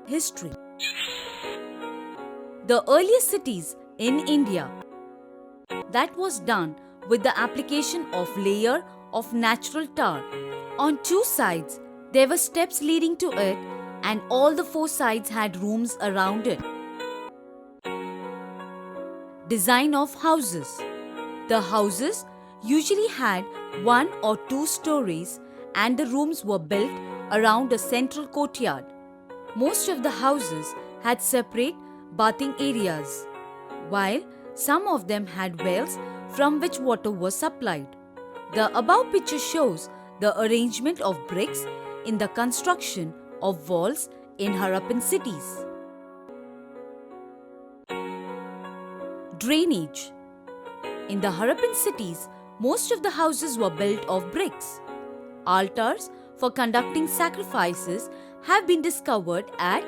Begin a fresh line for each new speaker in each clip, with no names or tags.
History. The earliest cities in India, that was done with the application of layer of natural tar. On two sides, there were steps leading to it, and all the four sides had rooms around it. Design of houses. The houses usually had one or two stories, and the rooms were built around a central courtyard. Most of the houses had separate bathing areas, while some of them had wells from which water was supplied. The above picture shows the arrangement of bricks in the construction of walls in Harappan cities. Drainage. In the Harappan cities, most of the houses were built of bricks. Altars for conducting sacrifices have been discovered at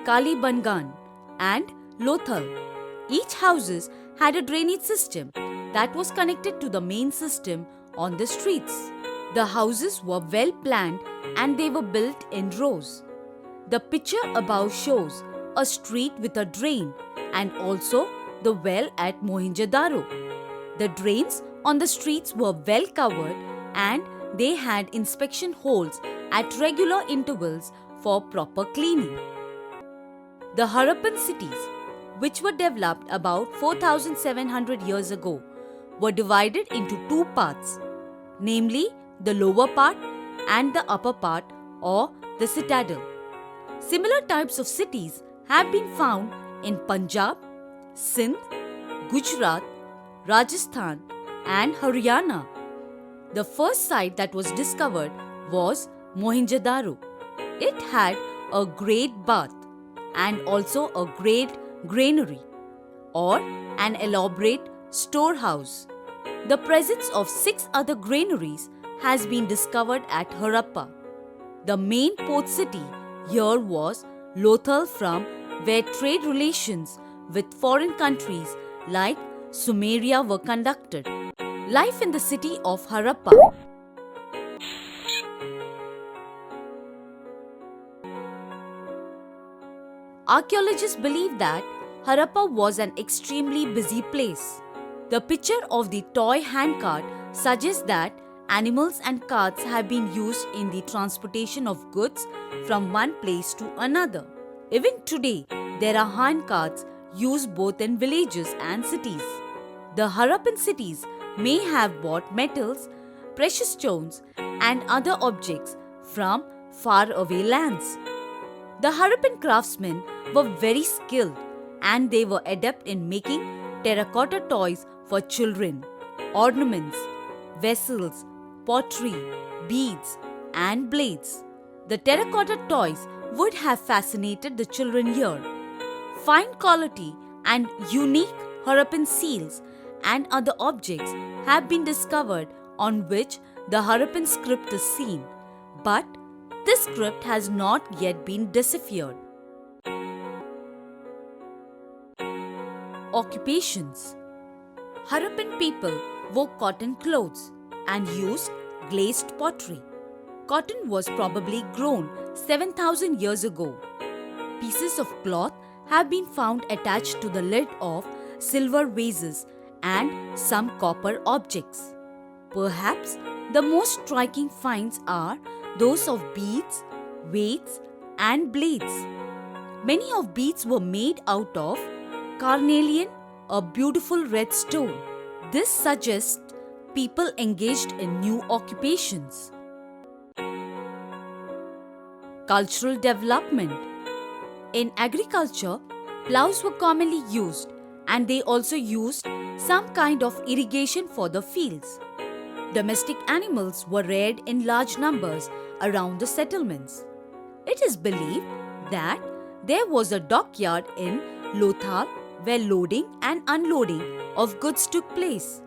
Kalibangan and Lothal. Each houses had a drainage system that was connected to the main system on the streets. The houses were well planned and they were built in rows. The picture above shows a street with a drain and also the well at Mohenjo-daro. The drains on the streets were well covered and they had inspection holes at regular intervals for proper cleaning. The Harappan cities, which were developed about 4,700 years ago, were divided into two parts, namely the lower part and the upper part, or the citadel. Similar types of cities have been found in Punjab, Sindh, Gujarat, Rajasthan and Haryana. The first site that was discovered was Mohenjo-daro. It had a great bath and also a great granary or an elaborate storehouse. The presence of 6 other granaries has been discovered at Harappa. The main port city here was Lothal, from where trade relations with foreign countries like Sumeria were conducted. Life in the city of Harappa. Archaeologists believe that Harappa was an extremely busy place. The picture of the toy handcart suggests that animals and carts have been used in the transportation of goods from one place to another. Even today, there are handcarts used both in villages and cities. The Harappan cities may have bought metals, precious stones, and other objects from faraway lands. The Harappan craftsmen were very skilled and they were adept in making terracotta toys for children, ornaments, vessels, pottery, beads, and blades. The terracotta toys would have fascinated the children here. Fine quality and unique Harappan seals and other objects have been discovered on which the Harappan script is seen, but this script has not yet been deciphered. Occupations. Harappan people wore cotton clothes and used glazed pottery. Cotton was probably grown 7,000 years ago. Pieces of cloth have been found attached to the lid of silver vases and some copper objects. Perhaps the most striking finds are those of beads, weights, and blades. Many of beads were made out of carnelian, a beautiful red stone. This suggests people engaged in new occupations. Cultural development. In agriculture, plows were commonly used and they also used some kind of irrigation for the fields. Domestic animals were reared in large numbers around the settlements. It is believed that there was a dockyard in Lothal where loading and unloading of goods took place.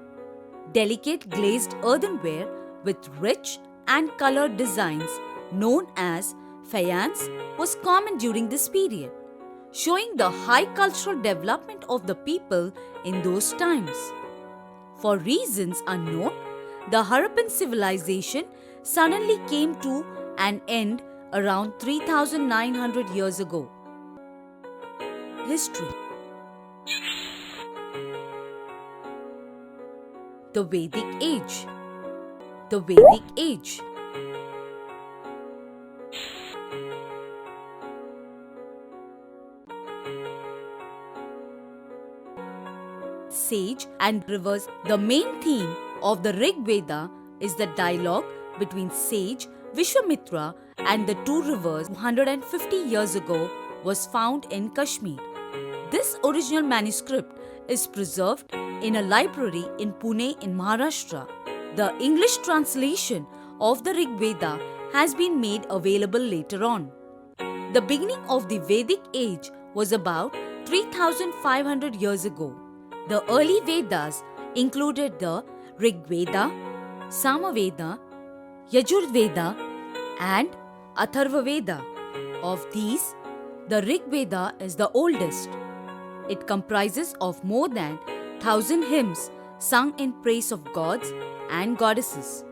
Delicate glazed earthenware with rich and colored designs known as faience was common during this period, showing the high cultural development of the people in those times. For reasons unknown, the Harappan civilization suddenly came to an end around 3,900 years ago. history. The Vedic Age. The Vedic Age. Sage and rivers. The main theme of the Rig Veda is the dialogue between sage Vishwamitra and the two rivers 150 years ago was found in Kashmir. This original manuscript is preserved in a library in Pune in Maharashtra. The English translation of the Rig Veda has been made available later on. The beginning of the Vedic age was about 3500 years ago. The early Vedas included the Rig Veda, Samaveda, Yajurveda and Atharva Veda. Of these, the Rig Veda is the oldest. It comprises of more than 1000 hymns sung in praise of gods and goddesses.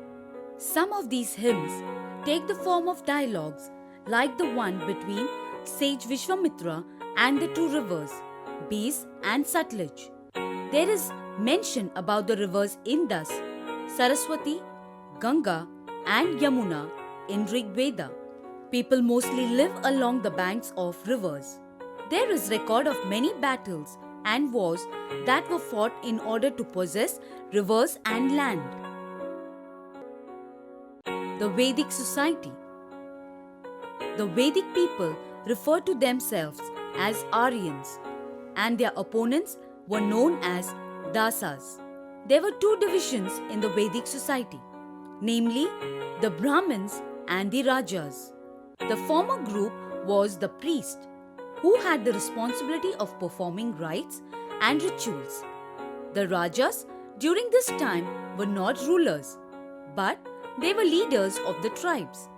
Some of these hymns take the form of dialogues like the one between sage Vishwamitra and the two rivers, Beas and Sutlej. There is mention about the rivers Indus, Saraswati, Ganga and Yamuna in Rig Veda. People mostly live along the banks of rivers. There is record of many battles and wars that were fought in order to possess rivers and land. The Vedic Society. The Vedic people referred to themselves as Aryans and their opponents were known as Dasas. There were two divisions in the Vedic society, namely the Brahmins and the Rajas. The former group was the priest, who had the responsibility of performing rites and rituals. The Rajas during this time were not rulers, but they were leaders of the tribes.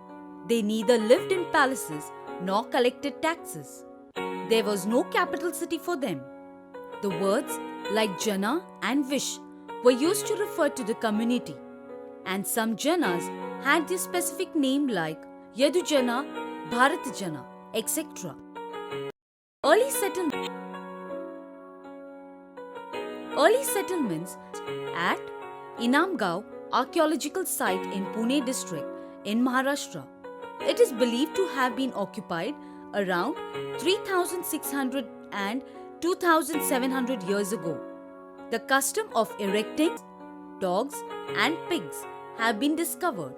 They neither lived in palaces nor collected taxes. There was no capital city for them. The words like Jana and Vish were used to refer to the community, and some Janas had their specific name like Yadujana, Bharatjana, etc. Early settlements at Inamgaon archaeological site in Pune district in Maharashtra. It is believed to have been occupied around 3600 and 2700 years ago. The custom of erecting dogs and pigs have been discovered.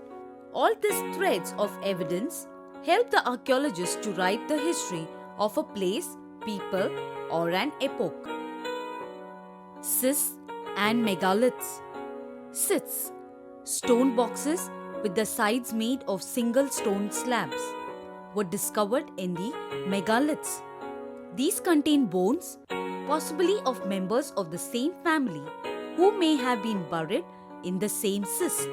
All these threads of evidence help the archaeologists to write the history of a place, people, or an epoch. Cysts and megaliths. Cysts, stone boxes with the sides made of single stone slabs, were discovered in the megaliths. These contain bones, possibly of members of the same family who may have been buried in the same cyst.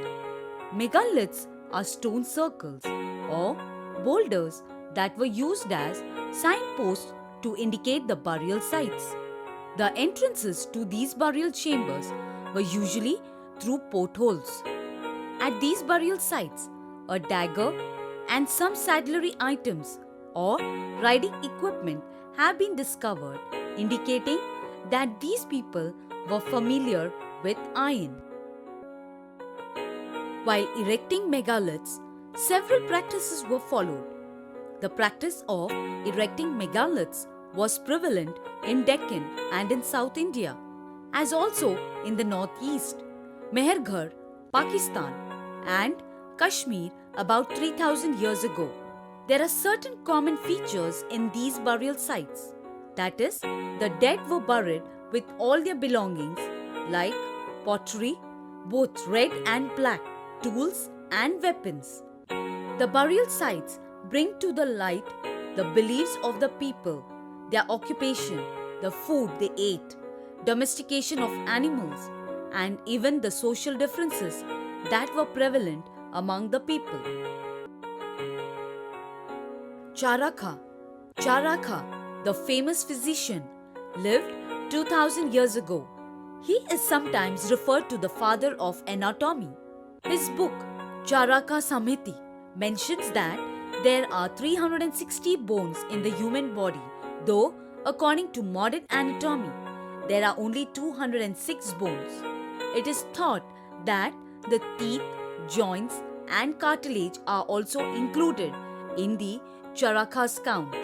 Megaliths are stone circles or boulders that were used as signposts to indicate the burial sites. The entrances to these burial chambers were usually through portholes. At these burial sites, a dagger and some saddlery items or riding equipment have been discovered, indicating that these people were familiar with iron. While erecting megaliths, several practices were followed. The practice of erecting megaliths was prevalent in Deccan and in South India, as also in the northeast, Mehergarh, Pakistan, and Kashmir about 3000 years ago. There are certain common features in these burial sites. That is, the dead were buried with all their belongings like pottery, both red and black, tools and weapons. The burial sites bring to the light the beliefs of the people, their occupation, the food they ate, domestication of animals, and even the social differences that were prevalent among the people. Charaka, the famous physician, lived 2000 years ago. He is sometimes referred to the father of anatomy. His book, Charaka Samhiti, mentions that there are 360 bones in the human body, though According to modern anatomy, there are only 206 bones. It is thought that the teeth, joints, and cartilage are also included in the Charakas count.